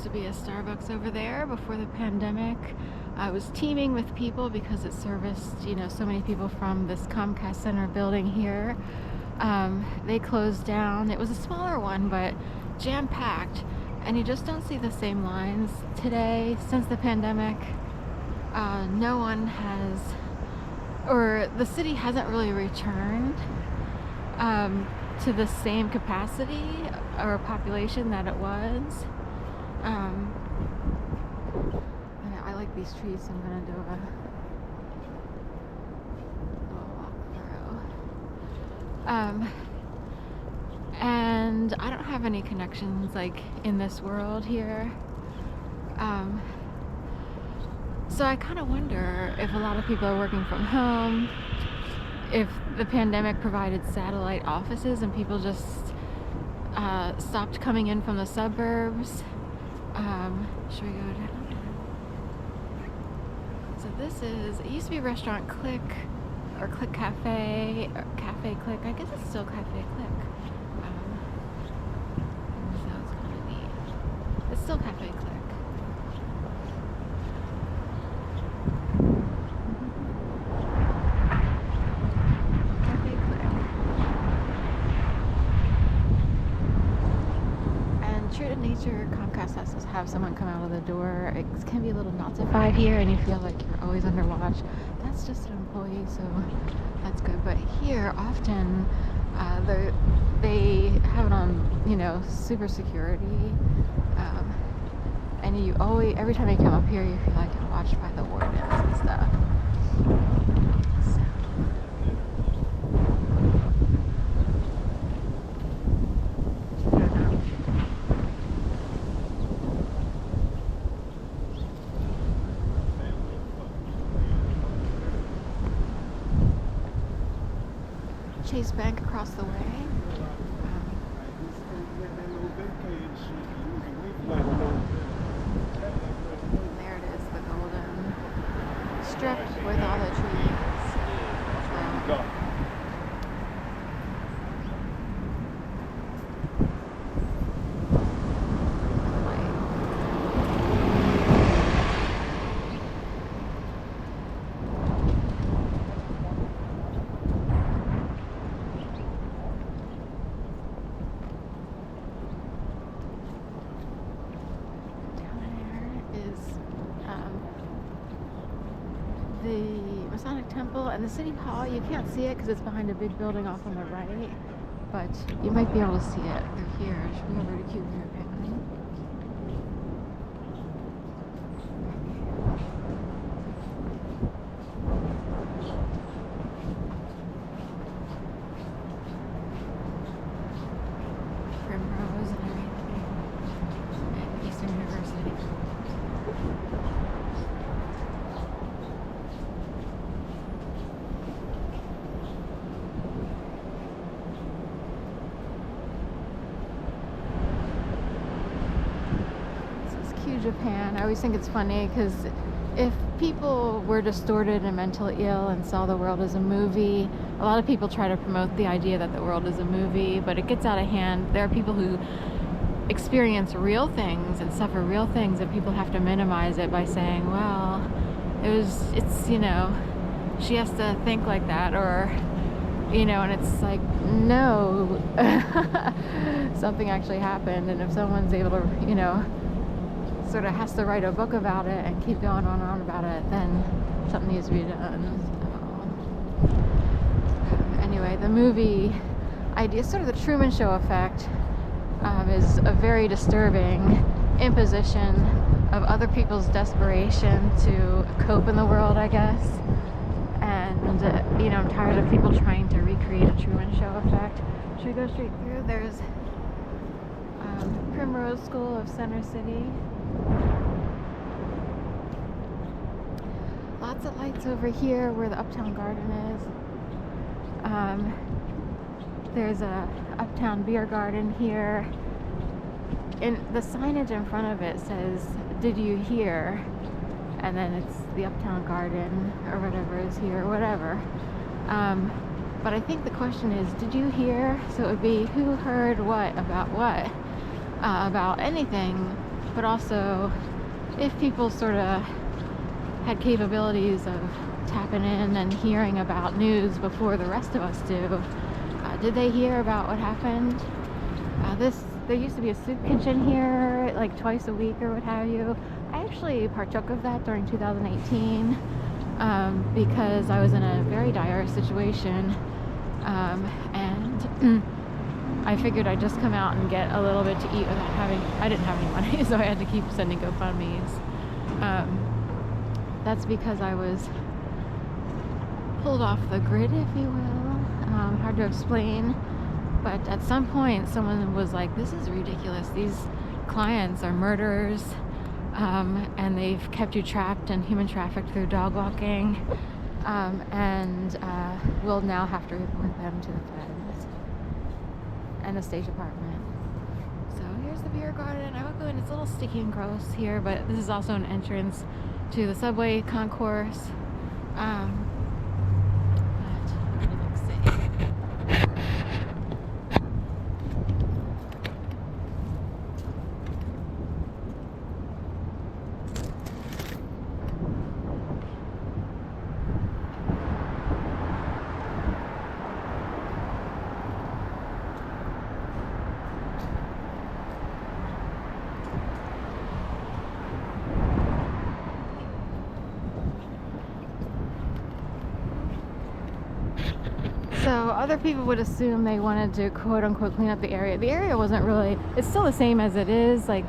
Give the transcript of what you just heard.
used to be a Starbucks over there before the pandemic. I was teeming with people because it serviced, so many people from this Comcast Center building here. They closed down. It was a smaller one, but jam-packed. And you just don't see the same lines today since the pandemic. No one has, or the city hasn't really returned to the same capacity or population that it was. I like these trees, so I'm gonna do a walk through. And I don't have any connections like in this world here. So I kind of wonder if a lot of people are working from home, if the pandemic provided satellite offices and people just stopped coming in from the suburbs. Should we go down? So this is, it used to be restaurant Click or Click Cafe or Cafe Click. I guess it's still Cafe Click. So it's kind of neat. It's still Cafe Click. Comcast has to have someone come out of the door. It can be a little nullified here and you feel like you're always under watch. That's just an employee, so that's good. But here often they have it on, super security, and you always, every time you come up here, you feel like you're watched by the wardens and stuff. Chase Bank across the way. There it is, the golden strip with all the trees. Temple and the city hall. You can't see it because it's behind a big building off on the right, but you might be able to see it through here. Should we go over to Cube here? Primrose and everything. And Eastern University. Japan. I always think it's funny because if people were distorted and mentally ill and saw the world as a movie, a lot of people try to promote the idea that the world is a movie, but it gets out of hand. There are people who experience real things and suffer real things, and people have to minimize it by saying, well, it's she has to think like that, or and it's like, no, something actually happened, and if someone's able to sort of has to write a book about it and keep going on about it, then something needs to be done. So, anyway, the movie idea, sort of the Truman Show effect, is a very disturbing imposition of other people's desperation to cope in the world, I guess. And I'm tired of people trying to recreate a Truman Show effect. Should we go straight through? There's Primrose School of Center City. Lots of lights over here where the Uptown Garden is. There's a Uptown Beer Garden here. And the signage in front of it says, "Did you hear?" And then it's the Uptown Garden or whatever is here, whatever. But I think the question is, did you hear? So it would be, who heard what about anything but also if people sort of had capabilities of tapping in and hearing about news before the rest of us do, did they hear about what happened? There used to be a soup kitchen here like twice a week or what have you. I actually partook of that during 2018 because I was in a very dire situation, and I figured I'd just come out and get a little bit to eat without I didn't have any money, so I had to keep sending GoFundMes. That's because I was pulled off the grid, if you will. Hard to explain, but at some point someone was like, this is ridiculous. These clients are murderers, and they've kept you trapped and human trafficked through dog walking, and we'll now have to report them to the feds and the State Department. So here's the beer garden. I won't go in. It's a little sticky and gross here, but this is also an entrance to the subway concourse. So other people would assume they wanted to quote unquote clean up the area. The area wasn't really, it's still the same as it is. Like